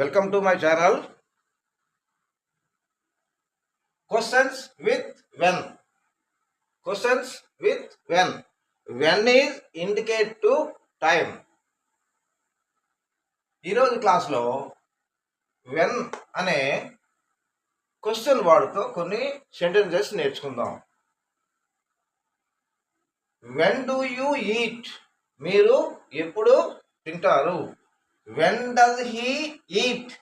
Welcome to my channel. Questions with when. Questions with when. When is indicate to time. ఈరోజు క్లాస్లో when అనే question వాడుతో కొన్ని sentences నేర్చుకుందాం. When do you eat, మీరు ఎప్పుడు తింటారు. వెన్ డస్ హీ ఈట్,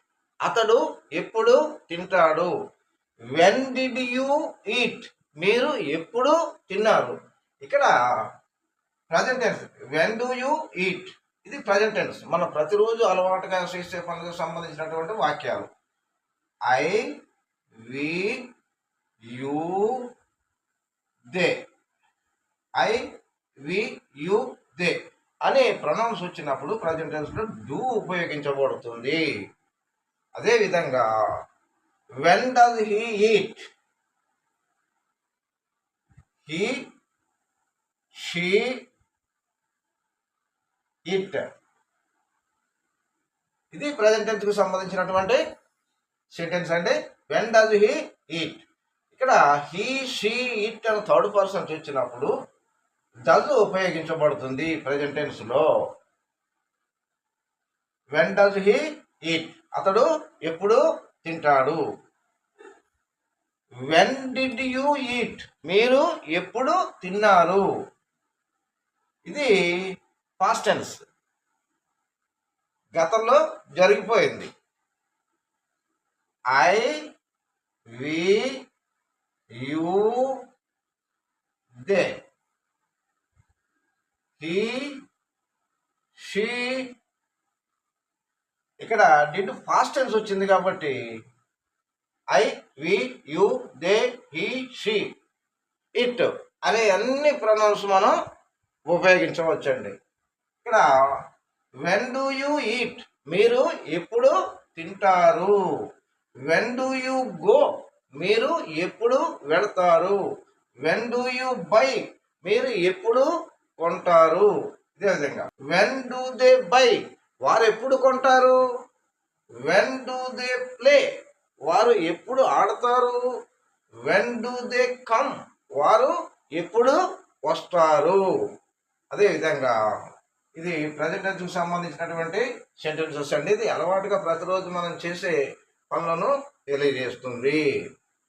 అతడు ఎప్పుడు తింటాడు. వెన్ డిడ్ యూ ఈట్, మీరు ఎప్పుడు తిన్నారు. ఇక్కడ present tense when do you eat, ఇది ప్రజెంట్ టెన్స్. మనం ప్రతిరోజు అలవాటుగా చేసే పనులకు సంబంధించినటువంటి వాక్యాలు. I, we, you, they. I, we, you, they అనే ప్రొనౌన్స్ వచ్చినప్పుడు ప్రజెంట్ టెన్స్లో డూ ఉపయోగించబడుతుంది. అదేవిధంగా when does he eat, he, she, it, ఇది ప్రజెంట్ టెన్స్కి సంబంధించినటువంటి సెంటెన్స్ అండి. వెన్ డస్ హీ ఈట్, ఇక్కడ హీ, షీ, ఇట్ అని థర్డ్ పర్సన్ వచ్చినప్పుడు డస్ ఉపయోగించబడుతుంది ప్రజెంట్ టెన్స్లో. వెన్ డస్ హీ ఈట్, అతడు ఎప్పుడు తింటాడు. వెన్ డిడ్ యూ ఈట్, మీరు ఎప్పుడు తిన్నారు. ఇది పాస్ట్ టెన్స్, గతంలో జరిగిపోయింది. I, we, you, they. He, she, ఇక్కడ డిడ్ పాస్ట్ టెన్స్ వచ్చింది కాబట్టి I, we, you, they, he, she, it అనే అన్ని ప్రొనౌన్స్ మనం ఉపయోగించవచ్చండి. ఇక్కడ వెన్ డూ యూ ఈట్, మీరు ఎప్పుడు తింటారు. వెన్ డూ యూ గో, మీరు ఎప్పుడు వెళతారు. వెన్ డూ యూ బై, మీరు ఎప్పుడు కొంటారు. ఇదే విధంగా వెన్ డూ దే బై, వారు ఎప్పుడు కొంటారు. వెన్ డూ దే ప్లే, వారు ఎప్పుడు ఆడతారు. వెన్ డూ దే కమ్, వారు ఎప్పుడు వస్తారు. అదేవిధంగా ఇది ప్రజెంట్ టెన్స్కి సంబంధించినటువంటి సెంటెన్సెస్ అండి. ఇది అలవాటుగా ప్రతిరోజు మనం చేసే పనులను తెలియజేస్తుంది.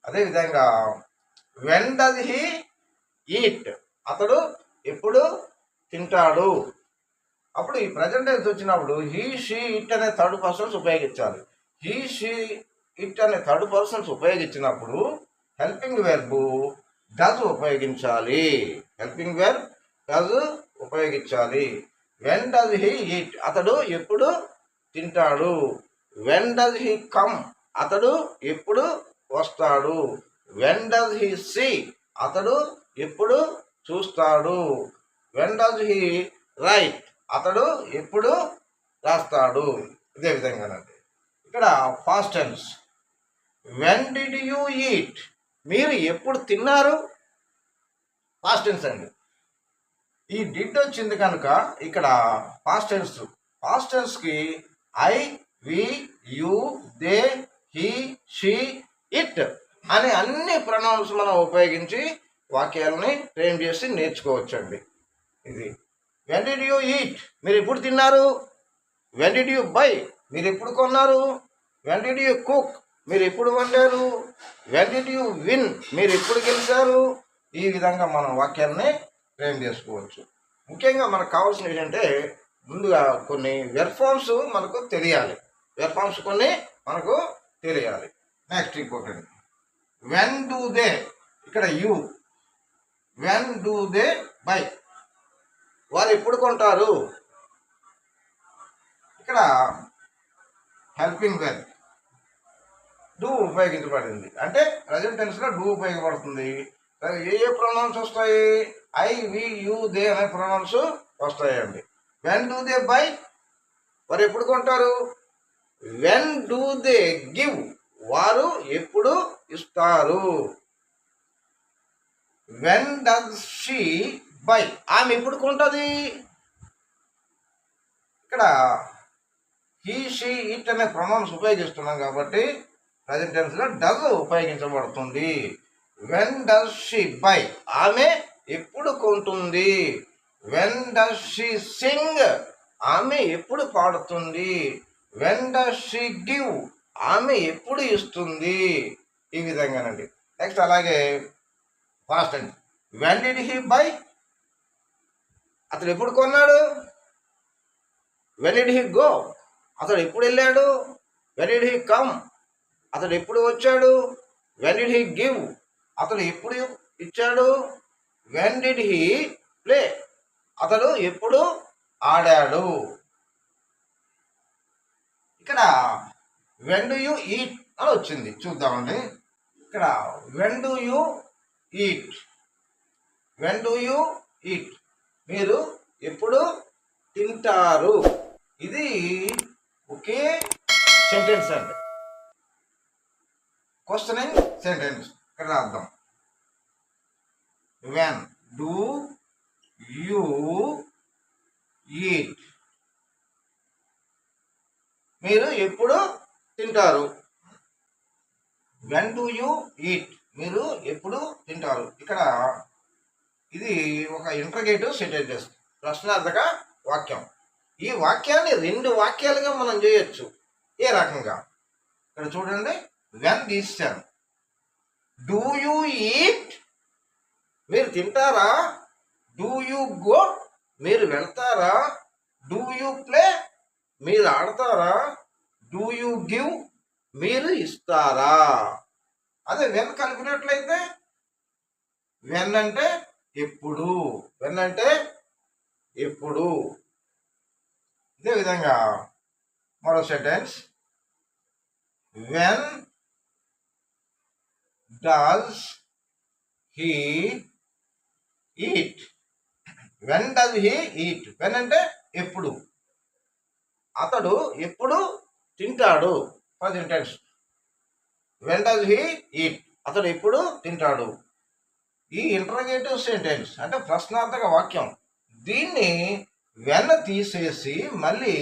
అదేవిధంగా వెన్ డస్ హీ ఈట్, అతడు ఎప్పుడు తింటాడు. అప్పుడు ఈ ప్రజెంట్ టెన్స్ వచ్చినప్పుడు హీ, షీ, ఇట్ అనే థర్డ్ పర్సన్స్ ఉపయోగించాలి. హీ, షీ, ఇట్ అనే థర్డ్ పర్సన్స్ ఉపయోగించినప్పుడు హెల్పింగ్ వెర్బ్ డస్ ఉపయోగించాలి. హెల్పింగ్ వెర్బ్ డస్ ఉపయోగించాలి. వెన్ డస్ హీ ఈట్, అతడు ఎప్పుడు తింటాడు. వెన్ డస్ హీ కమ్, అతడు ఎప్పుడు వస్తాడు. వెన్ డస్ హీ సీ, అతడు ఎప్పుడు చూస్తాడు. వెన్ డస్ హీ రైట్, అతడు ఎప్పుడు రాస్తాడు. ఇదే విధంగానండి ఇక్కడ past tense. When did you eat, మీరు ఎప్పుడు తిన్నారు. పాస్ట్ టెన్స్ అండి. ఈ డిడ్ వచ్చింది కనుక ఇక్కడ పాస్ట్ టెన్స్. పాస్ట్ టెన్స్కి I, we, you, they, he, she, it అనే అన్ని ప్రొనౌన్స్ మనం ఉపయోగించి వాక్యాలని ఫ్రేమ్ చేసి నేర్చుకోవచ్చండి. ఇది వెన్ డిడ్ యూ ఈట్, మీరు ఎప్పుడు తిన్నారు. వెన్ డిడ్ యూ బై, మీరు ఎప్పుడు కొన్నారు. వెన్ డిడ్ యూ కుక్, మీరు ఎప్పుడు వండారు. వెన్ డిడ్ యూ విన్, మీరు ఎప్పుడు గెలిచారు. ఈ విధంగా మనం వాక్యాలని ఫ్రేమ్ చేసుకోవచ్చు. ముఖ్యంగా మనకు కావాల్సిన ఏంటంటే ముందుగా కొన్ని వెర్ఫార్మ్స్ మనకు తెలియాలి. వెర్ఫార్మ్స్ కొన్ని మనకు తెలియాలి. నెక్స్ట్ ఇంకోటి వెన్ డూ దే, ఇక్కడ you. When do they by, వారు ఎప్పుడు కొంటారు. ఇక్కడ హెల్పింగ్ వెర్బ్ డూ ఉపయోగించబడింది. అంటే ప్రజెంట్ టెన్స్లో డూ ఉపయోగపడుతుంది. ఏ ప్రొనౌన్స్ వస్తాయి. ఐ, వి, యూ, దే అనే ప్రొనౌన్స్ వస్తాయండి. వెన్ డూ దే బై, వారు ఎప్పుడు కొంటారు. వెన్ డూ దే గివ్, వారు ఎప్పుడు ఇస్తారు. వెన్ డస్ షీ బై, ఆమె ఎప్పుడు కొంటుంది. ఇక్కడ హీ షీ ఇట్ అనే ప్రొనౌన్స్ ఉపయోగిస్తున్నాం కాబట్టి ప్రజెంట్ టెన్స్లో డస్ ఉపయోగించబడుతుంది. వెన్ డస్ షీ బై, ఆమె ఎప్పుడు కొంటుంది. వెన్ డస్ షీ సింగ్, ఆమె ఎప్పుడు పాడుతుంది. వెన్ డస్ షీ గివ్, ఆమె ఎప్పుడు ఇస్తుంది. ఈ విధంగానండి. నెక్స్ట్ అలాగే ఫాస్ట్ అండి. వెన్ డిడ్ హీ బై, అతడు ఎప్పుడు కొన్నాడు. వెన్ డిడ్ హీ గో, అతడు ఎప్పుడు వెళ్ళాడు. వెన్ డిడ్ హీ కమ్, అతడు ఎప్పుడు వచ్చాడు. వెన్ డిడ్ హీ గివ్, అతడు ఎప్పుడు ఇచ్చాడు. వెన్ డిడ్ హీ ప్లే, అతడు ఎప్పుడు ఆడాడు. ఇక్కడ వెన్ డు యూ ఈట్ అని వచ్చింది, చూద్దామండి. ఇక్కడ when do you eat, when do you eat, మీరు ఎప్పుడు తింటారు. ఇది ఒకే సెంటెన్స్ అండి, క్వశ్చనింగ్ సెంటెన్స్. ఇక్కడ రాద్దాం. వెన్ డు యూ ఈట్, మీరు ఎప్పుడు తింటారు. వెన్ డు యూ ఈట్, మీరు ఎప్పుడు తింటారు. ఇక్కడ ఇది ఒక ఇంటర్గేటివ్ సెంటెన్స్, ప్రశ్నార్థక వాక్యం. ఈ వాక్యాన్ని 2 వాక్యాలుగా మనం చేయొచ్చు. ఏ రకంగా, ఇక్కడ చూడండి. వెన్ తీసాను. డూ యూ ఈట్, మీరు తింటారా. డూ యూ గో, మీరు వెళ్తారా. డూ యూ ప్లే, మీరు ఆడతారా. డూ యూ గివ్, మీరు ఇస్తారా. అదే వెన్ కలిపినట్లయితే వెన్ అంటే ఎప్పుడు, వెన్ అంటే ఎప్పుడు. ఇదే విధంగా మరో sentence. When does he eat, when does he eat, when అంటే ఎప్పుడు, అతడు ఎప్పుడు తింటాడు. Present tense. When does he eat, అతడు ఎప్పుడు తింటాడు. ఈ ఇంటర్గేటివ్ సెంటెన్స్ అంటే ప్రశ్నార్థక వాక్యం, దీన్ని వెన్ తీసేసి మళ్ళీ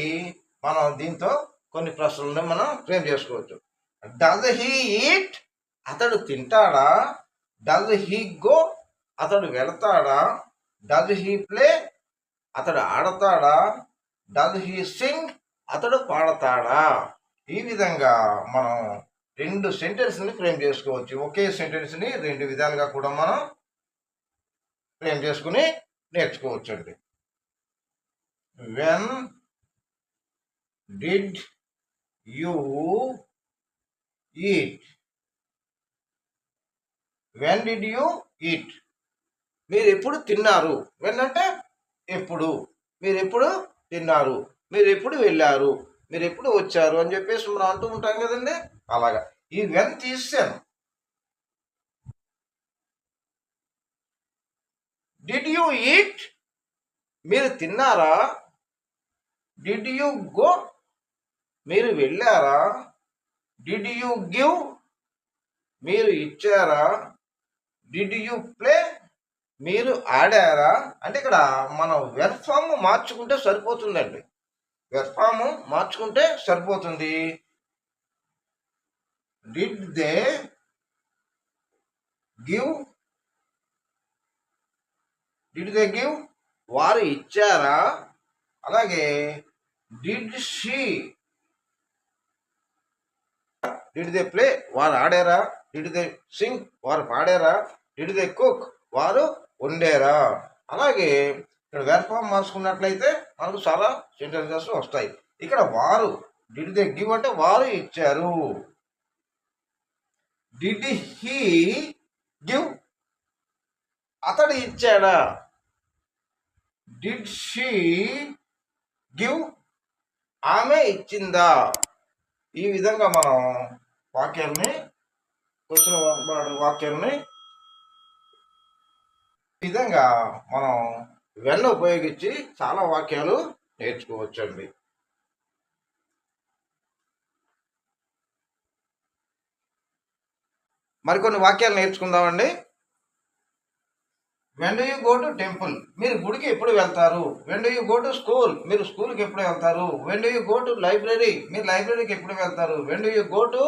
మనం దీంతో కొన్ని ప్రశ్నలను మనం ఫ్రేమ్ చేసుకోవచ్చు. డస్ హీ ఈట్, అతడు తింటాడా. డస్ హీ గో, అతడు వెళతాడా. డస్ హీ ప్లే, అతడు ఆడతాడా. డస్ హీ సింగ్, అతడు పాడతాడా. ఈ విధంగా మనం 2 సెంటెన్స్ని ఫ్రేమ్ చేసుకోవచ్చు. ఒకే సెంటెన్స్ని 2 విధాలుగా కూడా మనం ఫ్రేమ్ చేసుకుని నేర్చుకోవచ్చు అండి. When did you eat, when did you eat, మీరు ఎప్పుడు తిన్నారు. వెన్ అంటే ఎప్పుడు, మీరు ఎప్పుడు తిన్నారు. మీరు ఎప్పుడు వెళ్ళారు, మీరు ఎప్పుడు వచ్చారు అని చెప్పేసి మనం అంటూ ఉంటాం కదండి. అలాగా ఈ వెన్ తీసాను. డిడ్ యూ ఈట్, మీరు తిన్నారా. డిడ్ యూ గో, మీరు వెళ్ళారా. డిడ్ యూ గివ్, మీరు ఇచ్చారా. డిడ్ యూ ప్లే, మీరు ఆడారా. అంటే ఇక్కడ మనం వెర్బ్ ఫామ్ మార్చుకుంటే సరిపోతుందండి. వెర్బ్ ఫామ్ మార్చుకుంటే సరిపోతుంది. Did they give, did they give, వారు ఇచ్చారా. అలాగే did she, did they play, వారు ఆడారా. డిడ్ దే సింగ్, వారు పాడారా. డిడ్ దే కుక్, వారు వండారా. అలాగే ఇక్కడ వెర్బ్ ఫామ్ మార్చుకున్నట్లయితే మనకు చాలా సెంటెన్సెస్ వస్తాయి. ఇక్కడ వారు, డిడ్ దే గివ్ అంటే వారు ఇచ్చారు. డిడ్ హీ గివ్, అతడు ఇచ్చాడా. డిడ్ షీ గివ్, ఆమె ఇచ్చిందా. ఈ విధంగా మనం వాక్యాలని, క్వశ్చన్ వాక్యాలని ఈ విధంగా మనం వెన్ ఉపయోగించి చాలా వాక్యాలు నేర్చుకోవచ్చండి. మరికొన్ని వాక్యాలు నేర్చుకుందామండి. When do you go to temple, మీరు గుడికి ఎప్పుడు వెళ్తారు. When do you go to school, మీరు స్కూల్కి ఎప్పుడు వెళ్తారు. When do you go to library, మీరు లైబ్రరీకి ఎప్పుడు వెళ్తారు. When do you go to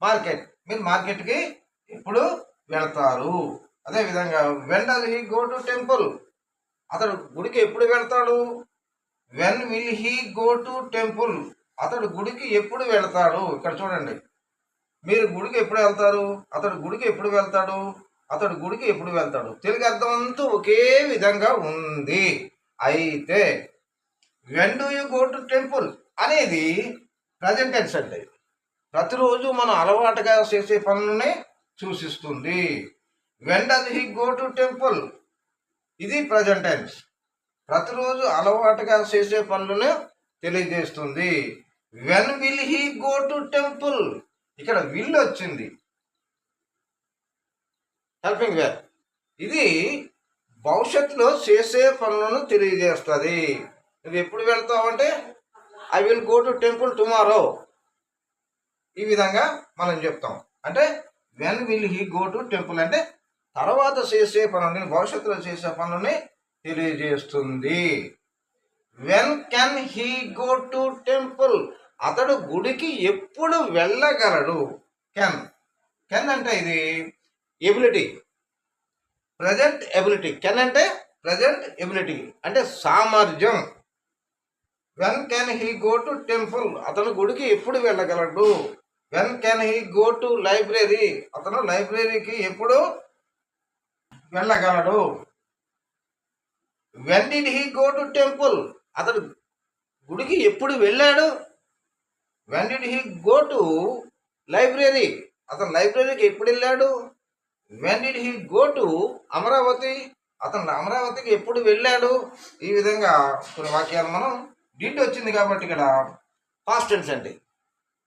market, మీరు మార్కెట్కి ఎప్పుడు వెళ్తారు. అదేవిధంగా when does he go to temple, అతడు గుడికి ఎప్పుడు వెళ్తాడు. When will he go to temple, అతడు గుడికి ఎప్పుడు వెళ్తాడు. ఇక్కడ చూడండి, మీరు గుడికి ఎప్పుడు వెళ్తారు, అతడు గుడికి ఎప్పుడు వెళ్తాడు, అతడు గుడికి ఎప్పుడు వెళ్తాడు. తెలుగు అర్థం అంతా ఒకే విధంగా ఉంది. అయితే when do you go to temple అనేది ప్రజెంట్ టెన్స్ అండి. ప్రతిరోజు మనం అలవాటుగా చేసే పనులని సూచిస్తుంది. When does he go to temple, ఇది ప్రజెంట్ టెన్స్, ప్రతిరోజు అలవాటుగా చేసే పనులను తెలియజేస్తుంది. When will he go to temple, ఇక్కడ విల్ వచ్చింది, హెల్పింగ్ వెర్, ఇది భవిష్యత్తులో చేసే పనులను తెలియజేస్తుంది. నువ్వు ఎప్పుడు వెళ్తావు అంటే I will go to temple tomorrow, ఈ విధంగా మనం చెప్తాం. అంటే when will he go to temple అంటే తర్వాత చేసే పనులని, భవిష్యత్తులో చేసే పనులని తెలియజేస్తుంది. When can he go to temple, అతడు గుడికి ఎప్పుడు వెళ్ళగలడు. కెన్, కెన్ అంటే ఇది ఎబిలిటీ, ప్రజెంట్ ఎబిలిటీ. కెన్ అంటే ప్రజెంట్ ఎబిలిటీ అంటే సామర్థ్యం. When can he go to temple, అతను గుడికి ఎప్పుడు వెళ్ళగలడు. When can he go to library, అతను లైబ్రరీకి ఎప్పుడు వెళ్ళగలడు. When did he go to temple, అతడు గుడికి ఎప్పుడు వెళ్ళాడు. When did he go to library, అతను లైబ్రరీకి ఎప్పుడు వెళ్ళాడు. When did he go to Amaravati, అతను అమరావతికి ఎప్పుడు వెళ్ళాడు. ఈ విధంగా కొన్ని వాక్యాలు మనం డిడ్ వచ్చింది కాబట్టి ఇక్కడ పాస్ట్ టెన్స్ అంటే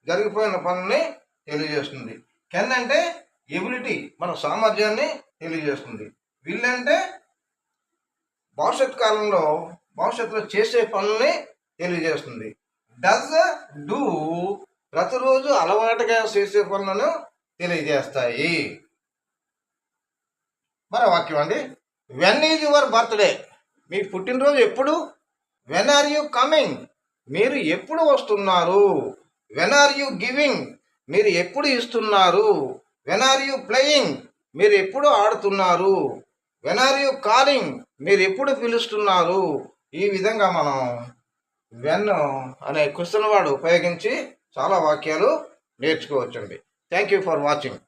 జరిగిపోయిన పనుల్ని తెలియజేస్తుంది. కెన్ అంటే ఎబిలిటీ, మన సామర్థ్యాన్ని తెలియజేస్తుంది. విల్ అంటే భవిష్యత్తులో చేసే పనుల్ని తెలియజేస్తుంది. డస్ డూ ప్రతిరోజు అలవాటుగా చేసే పనులను తెలియజేస్తాయి. మరో వాక్యం అండి, వెన్ ఈజ్ యువర్ బర్త్డే, మీ పుట్టినరోజు ఎప్పుడు. వెన్ ఆర్ యూ కమింగ్, మీరు ఎప్పుడు వస్తున్నారు. వెన్ ఆర్ యూ గివింగ్, మీరు ఎప్పుడు ఇస్తున్నారు. వెన్ ఆర్ యూ ప్లేయింగ్, మీరు ఎప్పుడు ఆడుతున్నారు. వెన్ ఆర్ యూ కాలింగ్, మీరు ఎప్పుడు పిలుస్తున్నారు. ఈ విధంగా మనం వెన్ అనే క్వశ్చన్ వర్డ్ ఉపయోగించి చాలా వాక్యాలు నేర్చుకోవచ్చండి. Thank you for watching.